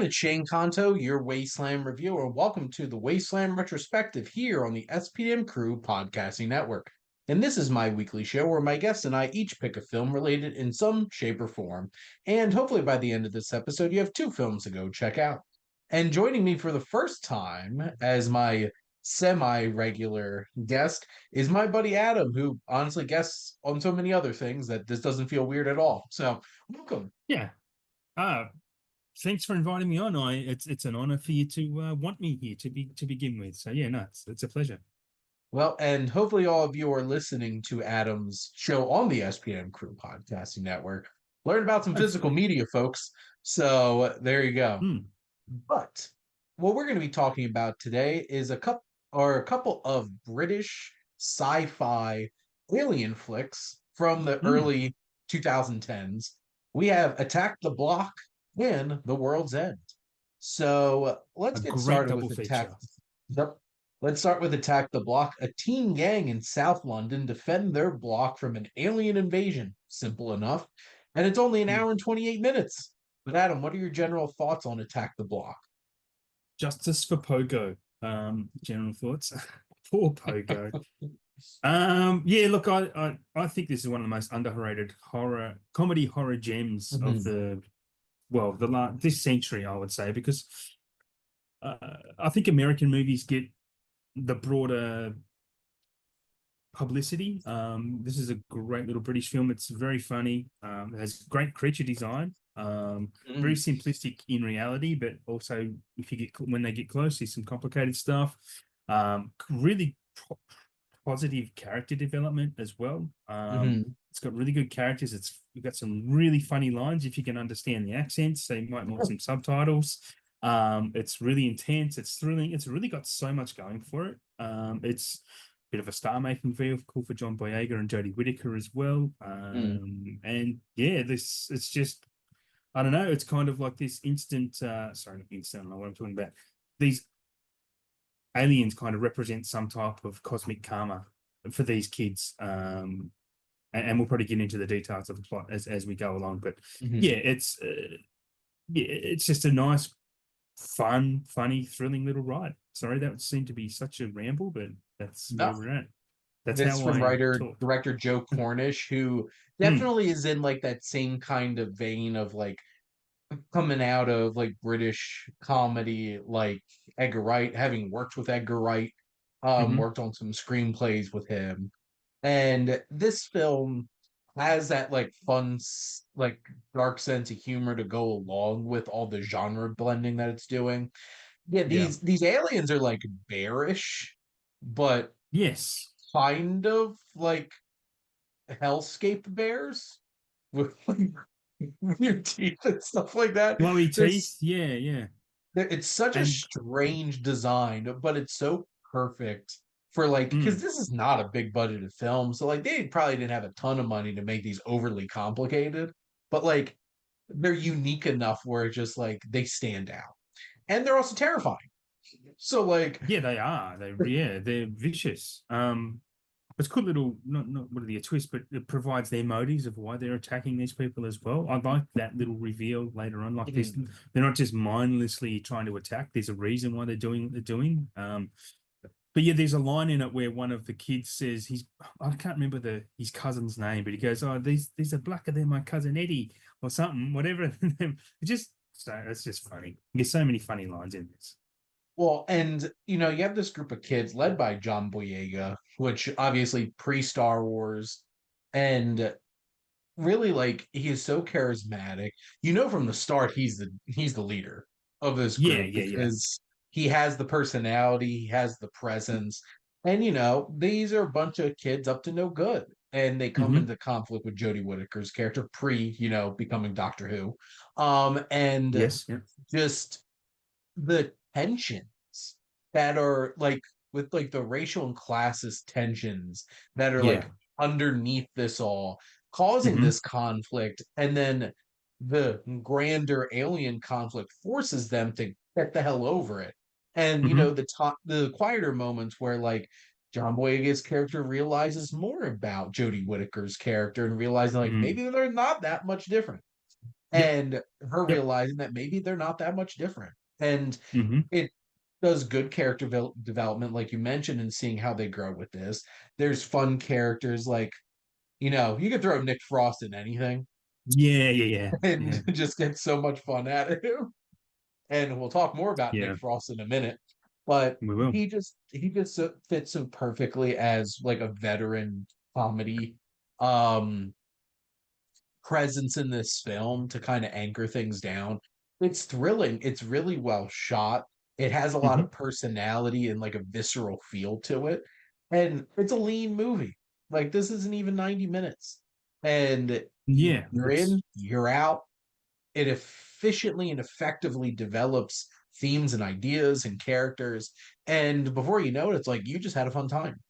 it's Shane Kanto, your Wasteland reviewer. Welcome to the Wasteland Retrospective here on the SPM Crew Podcasting Network. And this is my weekly show where my guests and I each pick a film related in some shape or form. And hopefully by the end of this episode, you have two films to go check out. And joining me for the first time as my semi-regular guest is my buddy Adam, who honestly guests on so many other things that this doesn't feel weird at all. So welcome. Yeah. Uh, Thanks for inviting me on. It's an honor for you to want me here to begin with. So yeah, no, it's a pleasure. Well, and hopefully all of you are listening to Adam's show on the SPM Crew Podcasting Network. Learn about some physical Hopefully. media, folks. So there you go. Mm, But what we're going to be talking about today is a couple of British sci-fi alien flicks from the mm. early 2010s. We have Attack the Block and The World's End. So let's A get great started double with Attack. feature. Yep. Let's start with Attack the Block. A teen gang in South London defend their block from an alien invasion. Simple enough. And it's only an Mm. hour and 28 minutes. But Adam, what are your general thoughts on Attack the Block? Justice for Pogo. General thoughts. Poor Pogo. Yeah, look, I think this is one of the most underrated comedy horror gems of Mhm. this century, I would say, because I think American movies get the broader publicity. This is a great little British film. It's very funny. It has great creature design. Very Mhm. simplistic in reality, but also if you get when they get close, there's some complicated stuff. Really positive character development as well. Mhm. It's got really good characters. You've got some really funny lines if you can understand the accents. So you might want some subtitles. It's really intense. It's thrilling. It's really got so much going for it. It's a bit of a star-making vehicle for John Boyega and Jodie Whittaker as well. Mhm. And yeah, this it's just I don't know. It's kind of like this instant. Sorry, not instant. I don't know what I'm talking about. These aliens kind of represent some type of cosmic karma for these kids. And we'll probably get into the details of the plot as we go along. But yeah, Mhm. it's just a nice, fun, funny, thrilling little ride. Sorry, that seemed to be such a ramble, but that's where No, we're at. That's this how from I writer talk. director Joe Cornish, who Mm, definitely is in like that same kind of vein of like coming out of like British comedy, like Edgar Wright, having worked with Edgar Wright, hmm worked on some screenplays with him. And this film has that like like dark sense of humor to go along with all the genre blending that it's doing. Yeah, Yeah. these aliens are like bearish, but Yes. kind of like hellscape bears with like weird teeth and stuff like that. Glowy teeth. There's Yeah, yeah. it's such a And strange design, but it's so perfect for like because mm, this is not a big budgeted film, so like they probably didn't have a ton of money to make these overly complicated, but like they're unique enough where it's just like they stand out, and they're also terrifying. So like, yeah, they are. They're vicious. It's a good little not really a twist, but it provides their motives of why they're attacking these people as well. I like that little reveal later on. Like this, mhm, they're not just mindlessly trying to attack. There's a reason why they're doing what they're doing. But yeah, there's a line in it where one of the kids says I can't remember his cousin's name, but he goes, "Oh, these are blacker than my cousin Eddie or something, whatever." It just so it's just funny. There's so many funny lines in this. well, and you have this group of kids led by John Boyega, which obviously pre-Star Wars, and really like he is so charismatic. You know from the start he's the leader of this Yeah, group yeah, yeah. because he has the personality, he has the presence. And these are a bunch of kids up to no good. And they come hmm into conflict with Jodie Whittaker's character becoming Doctor Who. And Yes, yeah. just the tensions that are like with like the racial and classist tensions that are like Yeah. underneath this all causing hmm this conflict, and then the grander alien conflict forces them to get the hell over it. And hmm the quieter moments where like John Boyega's character realizes more about Jodie Whittaker's character and realizing like Mm. maybe they're not that much different. Yep. and her Yep. realizing that maybe they're not that much different. And Hmm. it does good character development, like you mentioned, and seeing how they grow with this. There's fun characters like, you could throw Nick Frost in anything Yeah. Yeah. Yeah. and Yeah. just get so much fun out of him. And we'll talk more about Nick Yeah. Frost in a minute. But We will. he just fits so perfectly as like a veteran comedy um presence in this film to kind of anchor things down. It's thrilling. It's really well shot. It has a lot Hmm. of personality and like a visceral feel to it. And it's a lean movie. Like this isn't even 90 minutes. And Yeah. you're It's in, you're out. It efficiently and effectively develops themes and ideas and characters. And before you know it, it's like you just had a fun time.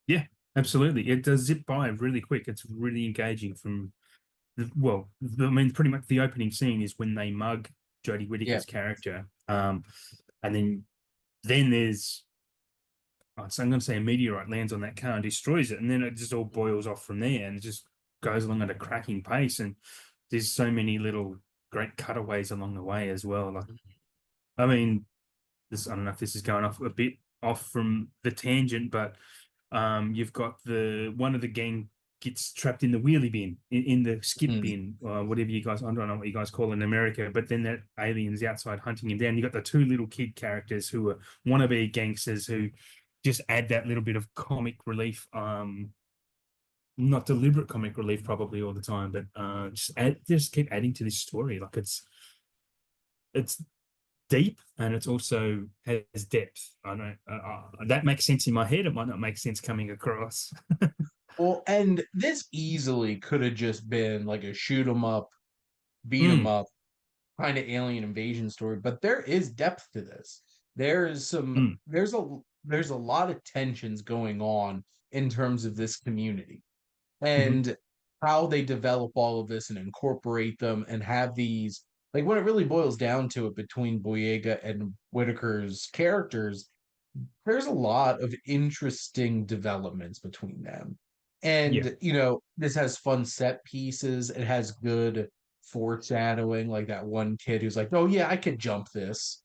Yeah. Absolutely. It does zip by really quick. It's really engaging from I mean, pretty much the opening scene is when they mug Jodie Yeah. Whittaker's character, and then there's so I'm going to say a meteorite lands on that car and destroys it, and then it just all boils off from there, and it just goes along at a cracking pace, and there's so many little great cutaways along the way as well. Like, I mean, this I don't know if this is going off a bit off from the tangent, but you've got the one of the gang gets trapped in the wheelie bin, in the skip Mm. bin, whatever you guys, I don't know what you guys call it in America, but then that alien's outside hunting him down. You got the two little kid characters who are wannabe gangsters who just add that little bit of comic relief. Not deliberate comic relief probably all the time, but just keep adding to this story. Like it's deep and it's also has depth. I know that makes sense in my head. It might not make sense coming across. Well, and this easily could have just been like a shoot 'em up, beat 'em Mm, up kind of alien invasion story, but there is depth to this. There's some mm, there's a lot of tensions going on in terms of this community mhm. and how they develop all of this and incorporate them and have these like when it really boils down to it between Boyega and Whitaker's characters, there's a lot of interesting developments between them. Yeah. And, this has fun set pieces. It has good foreshadowing, like that one kid who's like, oh, yeah, I could jump this.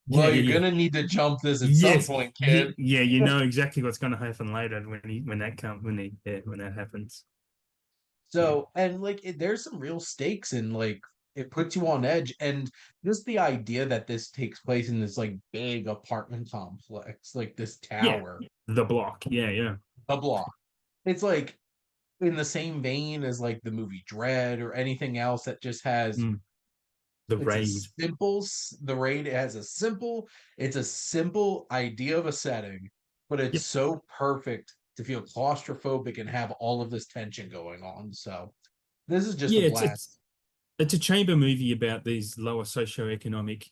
Yeah, Well, yeah, you're yeah. going to need to jump this at some Yes. point, Yeah, kid. yeah, you know exactly what's going to happen later when that happens. Yeah. So, and like, there's some real stakes and like, it puts you on edge. And just the idea that this takes place in this like big apartment complex, like this Yeah. tower, The block. Yeah, yeah. a block. It's like in the same vein as like the movie Dread or anything else that just has Mm, the it's a raid. simple the raid has it's a simple idea of a setting, but it's Yep. so perfect to feel claustrophobic and have all of this tension going on. So this is just a Yeah, blast. it's a chamber movie about these lower socioeconomic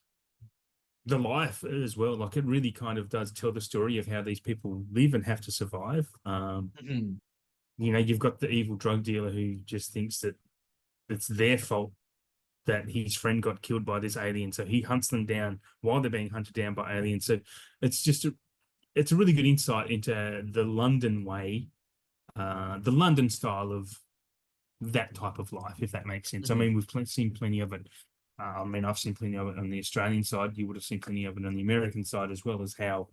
the life as well. Like it really kind of does tell the story of how these people live and have to survive. Mhm. You've got the evil drug dealer who just thinks that it's their fault that his friend got killed by this alien, so he hunts them down while they're being hunted down by aliens. So it's just it's a really good insight into the London way, the London style of that type of life, if that makes sense. I Mhm. mean, we've seen plenty of it. I mean, I've seen plenty of it on the Australian side. You would have seen plenty of it on the American side as well, as how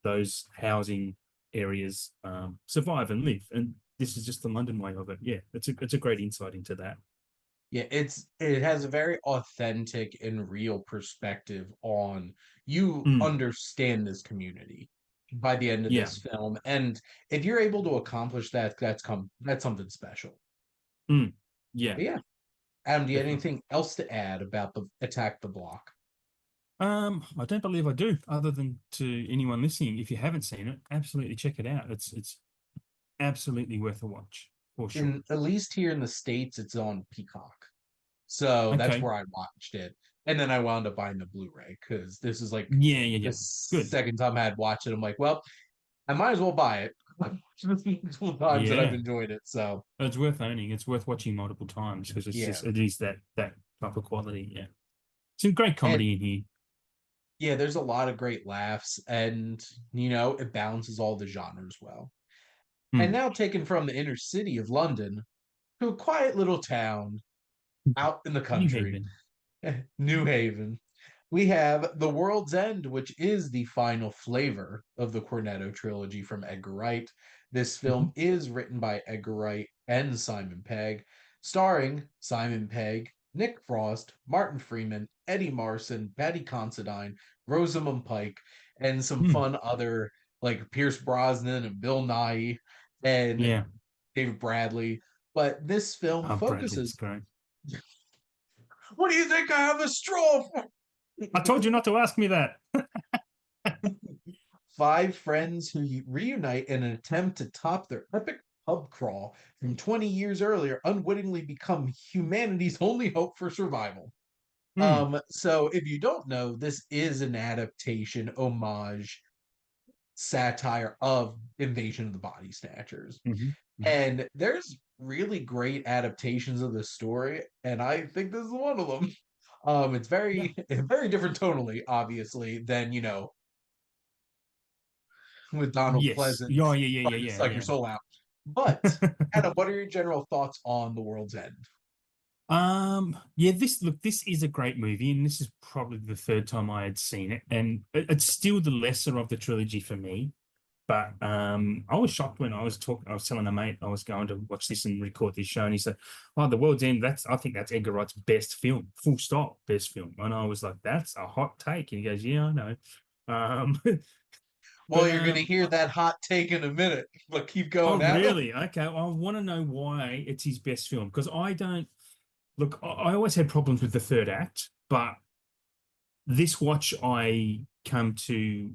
those housing areas survive and live. And this is just the London way of it. Yeah, it's a great insight into that. Yeah, it has a very authentic and real perspective on you Mm, understand this community by the end of yeah. this film. And if you're able to accomplish that, that's something special. Mm, yeah, But yeah. Adam, do you have definitely. anything else to add about the Attack the Block? I don't believe I do, other than to anyone listening, if you haven't seen it, absolutely check it out. It's absolutely worth a watch for sure. In at least here in the States, it's on Peacock. So that's Okay. where I watched it. And then I wound up buying the Blu-ray because this is like Yeah, yeah, the yeah. Good. second time I had watched it. I'm like, well, I might as well buy it. I've watched it multiple times that I've Yeah. enjoyed it. So It's worth owning. It's worth watching multiple times because yeah. it is that type of quality. Yeah. Some great And comedy in here. yeah, there's a lot of great laughs and it balances all the genres well. And Hmm. now taken from the inner city of London to a quiet little town out in the New country, Haven. New Haven. We have The World's End, which is the final flavor of the Cornetto trilogy from Edgar Wright. This Mhm. film is written by Edgar Wright and Simon Pegg, starring Simon Pegg, Nick Frost, Martin Freeman, Eddie Marson, Patty Considine, Rosamund Pike, and some Mm. fun other like Pierce Brosnan and Bill Nighy and Yeah. David Bradley. But this film Oh, Bradley's focuses. great. What do you think I have a straw for? I told you not to ask me that. Five friends who reunite in an attempt to top their epic pub crawl from 20 years earlier unwittingly become humanity's only hope for survival. Mm. So if you don't know, this is an adaptation, homage, satire of Invasion of the Body Snatchers. Mhm. Mhm. And there's really great adaptations of this story, and I think this is one of them. It's Yeah. very different tonally, obviously, than with Donald Yes. Yeah. Pleasance Yeah. Yeah. trying to Yeah. suck your Yeah. soul out. But Yeah. Adam, what are your general thoughts on The World's End? Yeah, this is a great movie, and this is probably the third time I had seen it, and it's still the lesser of the trilogy for me. But I was shocked when I was telling a mate I was going to watch this and record this show, and he said, "Oh, The World's End, I think that's Edgar Wright's best film, full stop, best film." And I was like, "That's a hot take." And he goes, "Yeah, I know." Um, Well, but you're going to hear that hot take in a minute, but keep oh, going, Adam. really? Okay, well, I want to know why it's his best film, because I don't look. I always had problems with the third act, but this watch I come to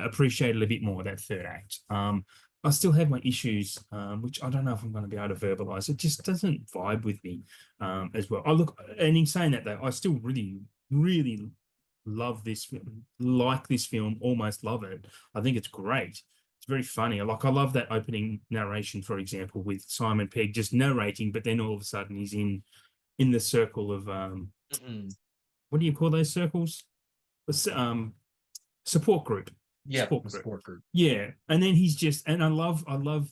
appreciate a little bit more, that third act. I still have my issues, which I don't know if I'm going to be able to verbalize. It just doesn't vibe with me as well. I look, and in saying that though, I still really, really love this film, like this film, almost love it. I think it's great. It's very funny. I love that opening narration, for example, with Simon Pegg just narrating, but then all of a sudden he's in the circle of Mm-mm. what do you call those circles? Um, support group. Yep, Support the group. sport group. Yeah. And then he's just, and I love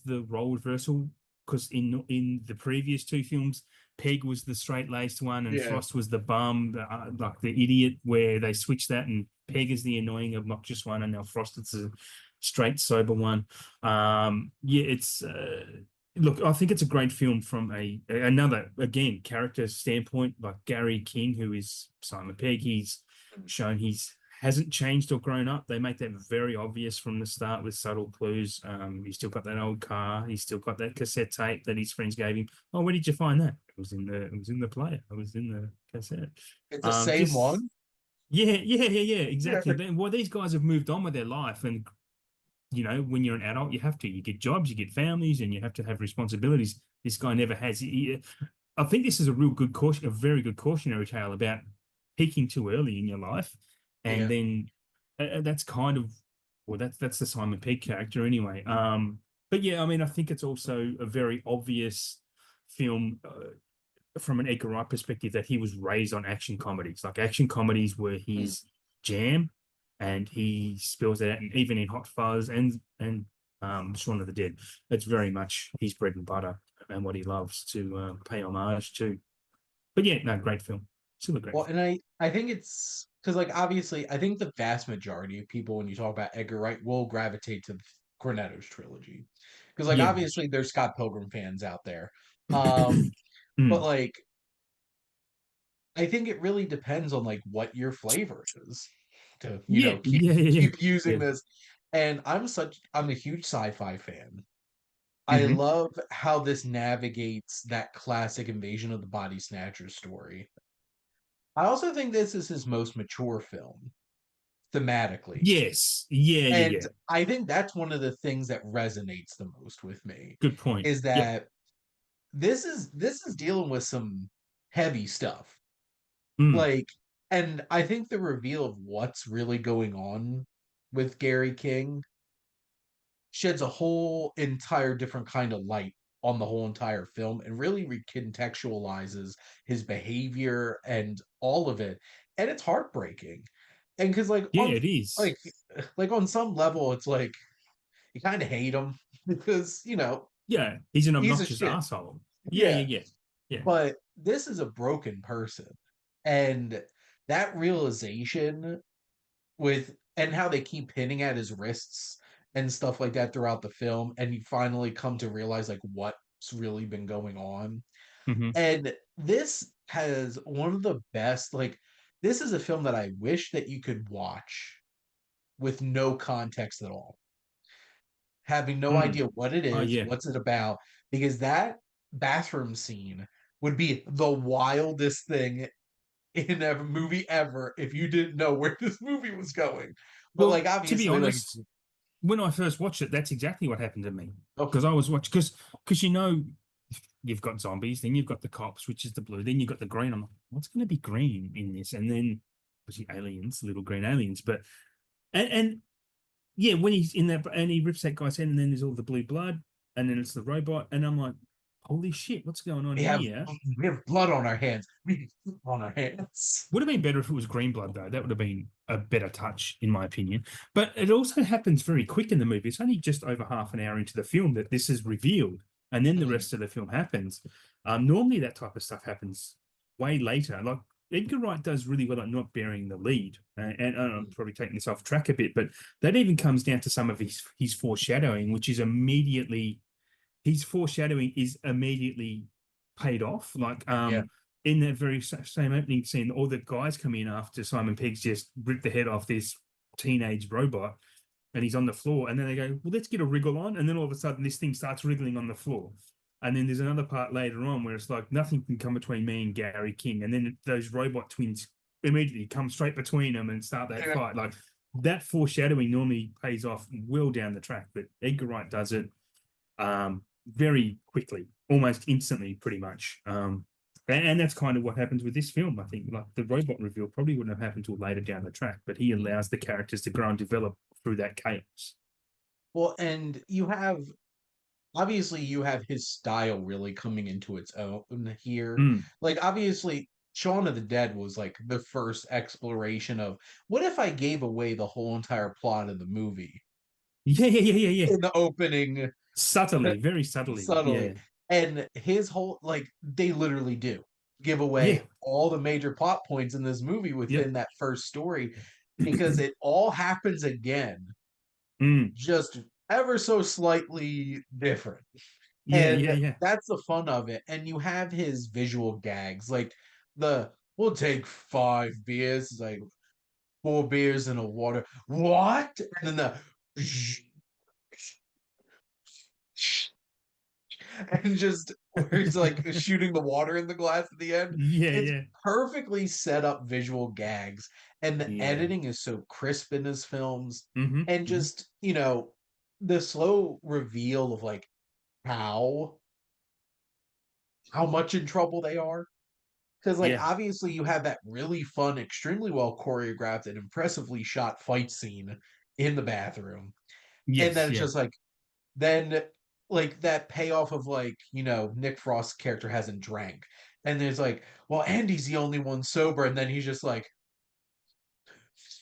the role reversal, because in the previous two films, Peg was the straight-laced one and Yeah. Frost was the bum, like the idiot, where they switched that, and Peg is the annoying, obnoxious one, and now Frost is the straight, sober one. Yeah, it's look, I think it's a great film from another, again, character standpoint. Like Gary King, who is Simon Pegg, he's shown he's hasn't changed or grown up. They make that very obvious from the start with subtle clues. He's still got that old car. He's still got that cassette tape that his friends gave him. Oh, where did you find that? It was in the player. It was in the cassette. It's the same Just one. yeah, Yeah. exactly. Well, these guys have moved on with their life, and when you're an adult, you have to. You get jobs, you get families, and you have to have responsibilities. This guy never has. I think this is a real good caution, a very good cautionary tale about peaking too early in your life, and Yeah. then that's kind of, well, that's the Simon Pegg character anyway. But yeah, I mean, I think it's also a very obvious film from an Edgar Wright perspective that he was raised on action comedies. Like action comedies were Mm. his jam, and he spills it out, and even in Hot Fuzz and Shaun of the Dead, it's very much his bread and butter and what he loves to pay homage to. But yeah, no, great film. Still a great Well, film. and I think it's because like obviously I think the vast majority of people when you talk about Edgar Wright will gravitate to Cornetto's trilogy because like Yeah. obviously there's Scott Pilgrim fans out there, um, but Mm. like I think it really depends on like what your flavor is to Yeah, keep yeah, yeah, yeah. keep using Yeah. this. And I'm a huge sci-fi fan. I Hmm. love how this navigates that classic Invasion of the Body Snatchers story. I also think this is his most mature film thematically. Yes. Yeah, yeah, And yeah. I think that's one of the things that resonates the most with me Good point. is Yep. that this is dealing with some heavy stuff. Mm. Like, and I think the reveal of what's really going on with Gary King sheds a whole entire different kind of light on the whole entire film and really recontextualizes his behavior and all of it. And it's heartbreaking. And because Yeah, it is. like like on some level it's like you kind of hate him because Yeah, he's an he's a obnoxious shit. asshole. Yeah, Yeah. yeah, yeah. Yeah. but this is a broken person. And that realization with and how they keep hitting at his wrists and stuff like that throughout the film, and you finally come to realize like what's really been going on. Hmm. And this has one of the best, like, this is a film that I wish that you could watch with no context at all, having no Mm. idea what it Oh is, yeah. what's it about, because that bathroom scene would be the wildest thing in a movie ever if you didn't know where this movie was going. But like Well, to be obviously, like honest, when I first watched it, that's exactly what happened to me. oh, Because I was watching, because you've got zombies, then you've got the cops, which is the blue, then you've got the green. I'm like, what's going to be green in this? And then obviously aliens, little green aliens. But and yeah, when he's in that and he rips that guy's head, and then there's all the blue blood, and then it's the robot, and I'm like, holy shit, what's going on we have here? we have blood on our hands. We have blood on our hands. Would have been better if it was green blood, though. That would have been a better touch, in my opinion. But it also happens very quick in the movie. It's only just over half an hour into the film that this is revealed, and then the Mhm. rest of the film happens. Normally, that type of stuff happens way later. Like Edgar Wright does really well at not bearing the lead, and I'm probably taking this off track a bit, but that even comes down to some of his foreshadowing, which is immediately his foreshadowing is immediately paid off. Like Yeah. in that very same opening scene, all the guys come in after Simon Pegg's just ripped the head off this teenage robot, and he's on the floor, and then they go, well, let's get a wriggle on, and then all of a sudden this thing starts wriggling on the floor. And then there's another part later on where it's like nothing can come between me and Gary King, and then those robot twins immediately come straight between them and start that Yeah. fight. Like that foreshadowing normally pays off well down the track, but Edgar Wright does it very quickly, almost instantly, pretty much. And that's kind of what happens with this film. I think like the robot reveal probably wouldn't have happened until later down the track, but he allows the characters to grow and develop through that chaos. Well, and you have obviously you have his style really coming into its own here. Mm. Like obviously Shaun of the Dead was like the first exploration of what if I gave away the whole entire plot of the movie Yeah, yeah, yeah, yeah, yeah. in the opening Subtly, very subtly. subtly. Yeah, And his whole like they literally do give yeah, away all the major plot points in this movie yep. within that first story because it all happens again, Mm. just ever so slightly different. Yeah, yeah, And yeah, that's the fun of it. And you have his visual gags, like the we'll take 5 beers, it's like 4 beers in a water. What? And then the and just where he's like shooting the water in the glass at the end. yeah, It's yeah, perfectly set up visual gags, and the yeah. editing is so crisp in his films. Mm-hmm. And Mm-hmm. just, the slow reveal of like how how much in trouble they are. Because like Yeah. obviously you have that really fun, extremely well choreographed and impressively shot fight scene in the bathroom. And Yes. then it's Yeah. just like then like that payoff of like, Nick Frost's character hasn't drank. And there's like, well, Andy's the only one sober, and then he's just like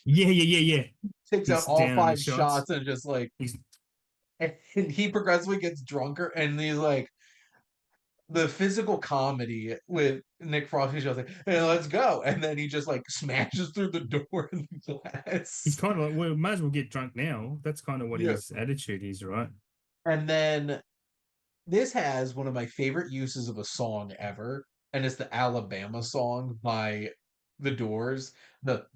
Yeah. Yeah. Yeah. Yeah. takes out He's all down on the 5 shots shots. and just like He's and he progressively gets drunker and he's like the physical comedy with Nick Frost, he's just like, hey, let's go. And then he just like smashes through the door in the he's glass. kind of like, well, might as well get drunk now. That's kind of what Yeah. his attitude is, right? And then this has one of my favorite uses of a song ever, and it's the Alabama song by The Doors. The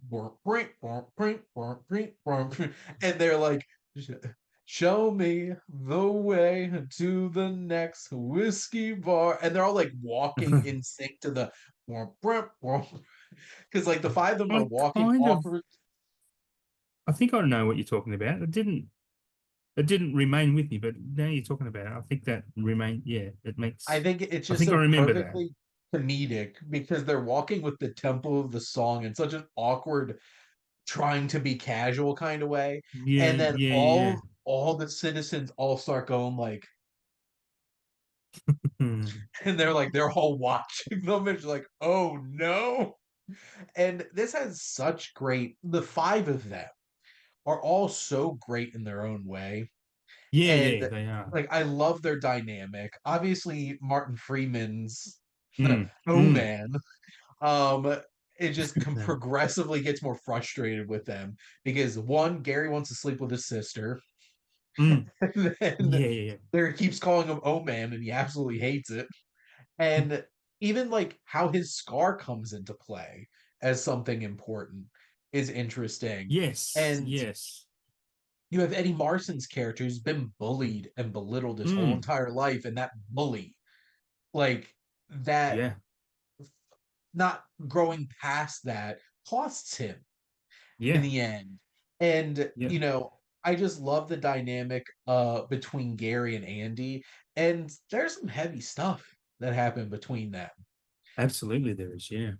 and they're like, show me the way to the next whiskey bar. And they're all like walking in sync to the because like the five of them are I walking kind of, awkward. I think I know what you're talking about. It didn't remain with me, but now you're talking about it. I think that remain. Yeah, it I makes. think it's I just think I so remember that. perfectly comedic because they're walking with the tempo of the song in such an awkward, trying to be casual kind of way. Yeah, And then yeah, yeah. all the citizens all start going like, Hmm. and they're all watching them. And it's like, oh no. And this has such great the five of them are all so great in their own way. Yeah, yeah, And they are. like I love their dynamic. Obviously, Martin Freeman's. Mm, Oh mm. man. It just progressively gets more frustrated with them because one, Gary wants to sleep with his sister, Mm. and then Yeah, yeah, there keeps calling him oh man, and he absolutely hates it. yeah. And even like how his scar comes into play as something important is interesting. Yes, And yes. you have Eddie Marson's character who's been bullied and belittled his whole Mm. entire life, and that bully, like that, Yeah, not growing past that costs him in yeah, the end. And yeah. I just love the dynamic between Gary and Andy, and there's some heavy stuff that happened between them. Absolutely, there is. Yeah.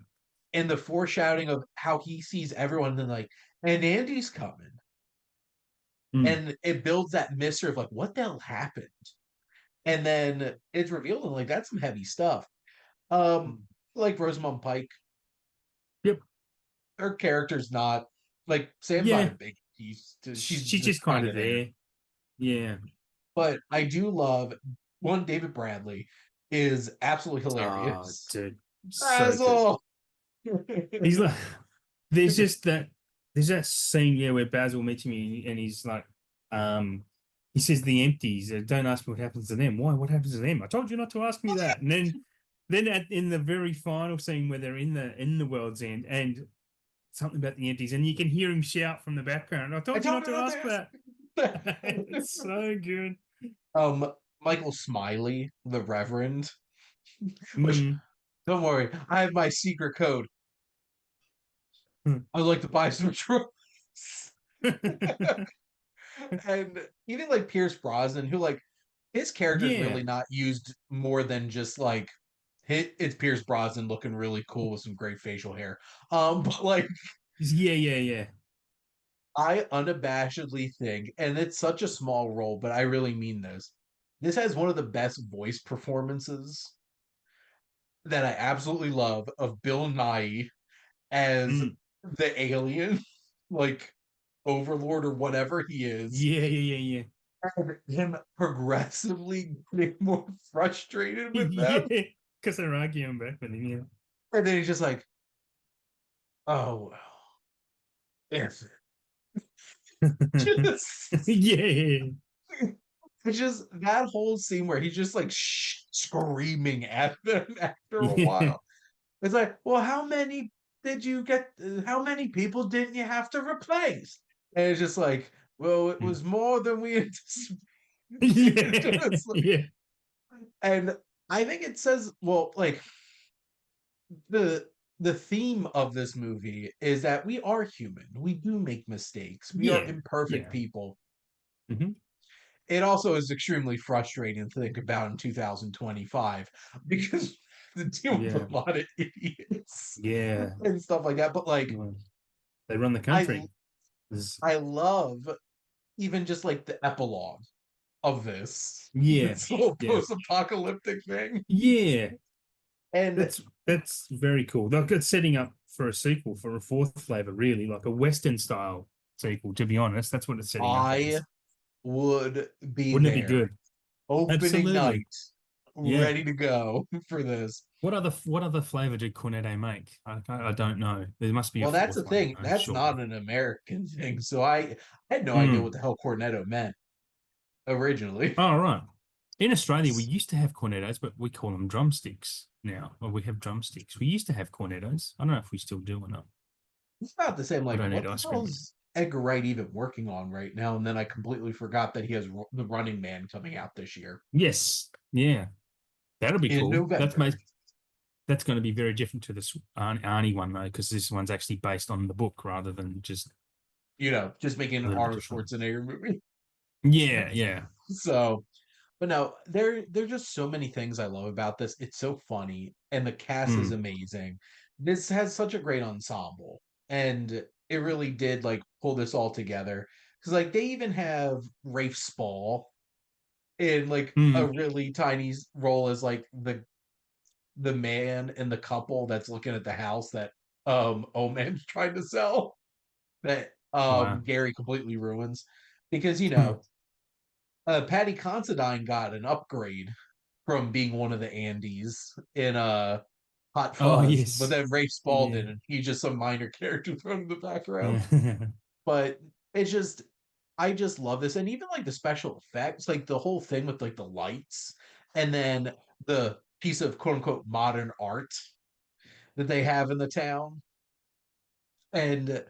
And the foreshadowing of how he sees everyone and like, and Andy's coming. Mm. And it builds that mystery of like what the hell happened. And then it's revealed and like that's some heavy stuff. Um, Mm. like Rosamund Pike, Yep. her character's not like Sam's not a Yeah. big piece. She's She's just just kind kind of of there. there. Yeah. But I do love one. David Bradley is absolutely Oh, hilarious. dude, so good. Basil. He's like, there's just that, there's that scene, yeah, where Basil meets me and he's like, um, he says the empties, don't ask me what happens to them. Why? What happens to them? I told you not to ask me that. And then in the very final scene where they're in the world's end and something about the empties, and you can hear him shout from the background, I I told you told not her to not ask to ask. that. It's so good. Michael Smiley, the Reverend, which Mm. don't worry, I have my secret code. I'd like to buy some drugs. And even like Pierce Brosnan, who like his character's Yeah. really not used more than just like it's Pierce Brosnan looking really cool with some great facial hair. But like Yeah, yeah, yeah. I unabashedly think, and it's such a small role, but I really mean this. This has one of the best voice performances that I absolutely love of Bill Nye as Mm. the alien, like overlord or whatever he is, Yeah, yeah, yeah, and him progressively getting more frustrated with yeah. them. Yeah. Because they're arguing back with him, And then he's just like, oh, well, if yeah. just, Yeah. it's just that whole scene where he's just like screaming at them after a Yeah. while. It's like, well, how many did you get? How many people didn't you have to replace? And it's just like, well, it was more than we anticipated. Yeah. Just Yeah. and I think it says, well, like the the theme of this movie is that we are human. We do make mistakes. We are Yeah. imperfect Yeah. people. Hmm. It also is extremely frustrating to think about in 2025 because the deal with Yeah. a lot of idiots Yeah. and stuff like that. But like Well, they run the I country. There's- I love even just like the epilogue of this Yeah. this whole Yeah. post-apocalyptic thing. Yeah. And That's very cool. They're good setting up for a sequel, for a fourth flavor, really, like a Western style sequel, to be honest. That's what it's setting up I as. would be Wouldn't it be there good? opening Absolutely. night Yeah. ready to go for this. What other flavor did Cornetto make? I don't know. There must be a Well, that's the fourth one, thing. though, That's not surely. an American thing. So I had no idea Mm. what the hell cornetto meant originally. Oh, right. In Australia, we used to have cornettos, but we call them drumsticks now. Or we have drumsticks. We used to have cornettos. I don't know if we still do or not. It's not the same. I Like, don't what eat the ice hell cream. is Edgar Wright even working on right now? And then I completely forgot that he has the Running Man coming out this year Yes. Yeah. That'll be in cool. November. That's going to be very different to this Arnie one, though, because this one's actually based on the book rather than just Just making a an little bit Arnold different. Schwarzenegger movie. Yeah. Yeah. So, but no, there're just so many things I love about this. It's so funny, and the cast is Mm. amazing. This has such a great ensemble, and it really did like pull this all together. Because like they even have Rafe Spall in like a Mm. really tiny role as like the man in the couple that's looking at the house that Oman's trying to sell that Wow. Gary completely ruins because Hmm. Patty Considine got an upgrade from being one of the Andes in Hot Oh Fuzz, but yes. then Ray Yeah. Spalding, and he's just some minor character thrown in the background. Yeah. But it's just, I just love this, and even like the special effects, like the whole thing with like the lights, and then the piece of quote unquote modern art that they have in the town, and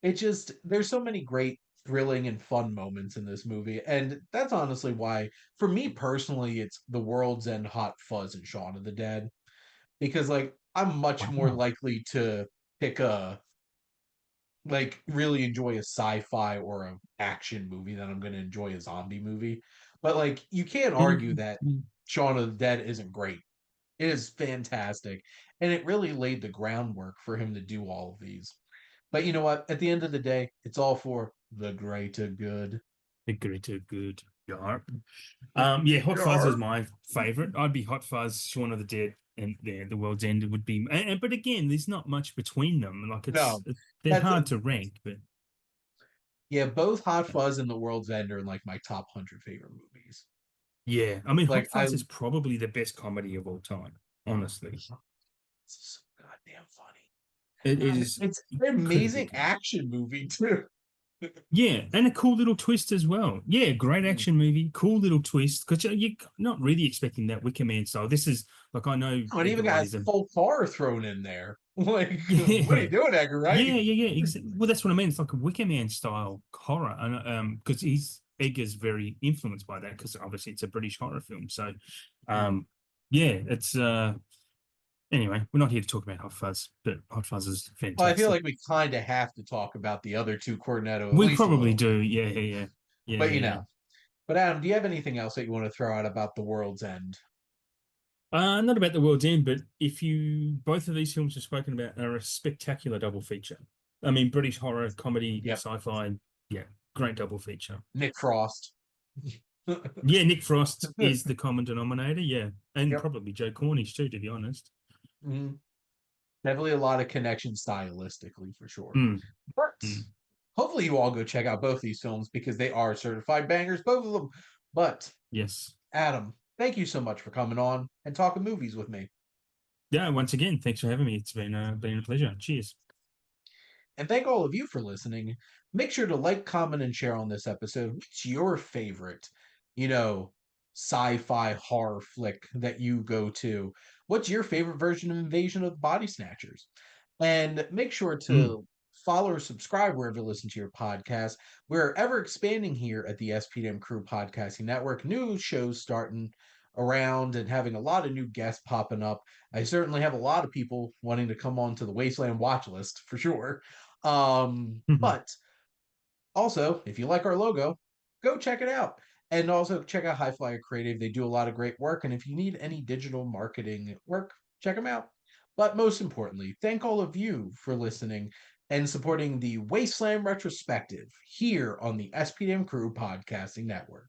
it just, there's so many great thrilling and fun moments in this movie, and that's honestly why, for me personally, it's The World's End, Hot Fuzz, and Shaun of the Dead, because like I'm much more Wow. likely to pick a, like, really enjoy a sci-fi or a action movie than I'm going to enjoy a zombie movie. But like you can't argue And that Shaun of the Dead isn't great. It is fantastic, and it really laid the groundwork for him to do all of these. But you know what? At the end of the day, it's all for the greater good. the greater good. Yeah. Yeah, Hot Fuzz is Yarp. my favorite. I'd be Hot Fuzz, Shaun of the Dead, and The World's End would be. But again, there's not much between them. Like No, they're that's hard to rank. But yeah. Both Hot Fuzz and The World's End are in like my top 100 favorite movies. yeah, I mean, Like Hot I, Fuzz is probably the best comedy of all time. Honestly, it's so goddamn funny. it And is it's an incredibly amazing good. action movie too. Yeah, and a cool little twist as well. Yeah, great Mm. action movie, cool little twist because you're not really expecting that Wicker Man style. This is like I know Oh, and Edgar even Wright got is a full car thrown in there. Like, what are you yeah. doing, Edgar Wright? Yeah. Well, that's what I mean. It's like a Wicker Man style horror, and because Edgar's very influenced by that because obviously it's a British horror film. So, Mm. yeah, it's anyway. We're not here to talk about Hot Fuzz, but Hot Fuzz is Well, I feel fantastic. like we kind of have to talk about the other two Cornetto at We least a probably little bit. do. Yeah. But you know, but Adam, do you have anything else that you want to throw out about The World's End? Not about the world's end, but if you both of these films you've spoken about are a spectacular double feature. I mean, British horror, comedy, Yep, sci-fi. Yeah, great double feature. Nick Frost. Yeah, Nick Frost is the common denominator. Yeah, and Yep. probably Joe Cornish too, to be honest. Mhm. Definitely a lot of connection stylistically for sure. Mm, But mm. hopefully you all go check out both these films because they are certified bangers, both of them. But Yes. Adam, thank you so much for coming on and talking movies with me. Yeah. Once again, thanks for having me. It's been a pleasure. Cheers. And thank all of you for listening. Make sure to like, comment, and share on this episode. What's your favorite, you know, sci-fi horror flick that you go to? What's your favorite version of Invasion of the Body Snatchers? And make sure Mm, to follow or subscribe wherever you listen to your podcast. We're ever expanding here at the SPDM Crew Podcasting Network. New shows starting around and having a lot of new guests popping up. I certainly have a lot of people wanting to come on to the Wasteland watch list for sure. mhm. But also, if you like our logo, go check it out. And also check out High Flyer Creative. They do a lot of great work. And if you need any digital marketing work, check them out. But most importantly, thank all of you for listening and supporting the Wasteland Retrospective here on the SPDM Crew Podcasting Network.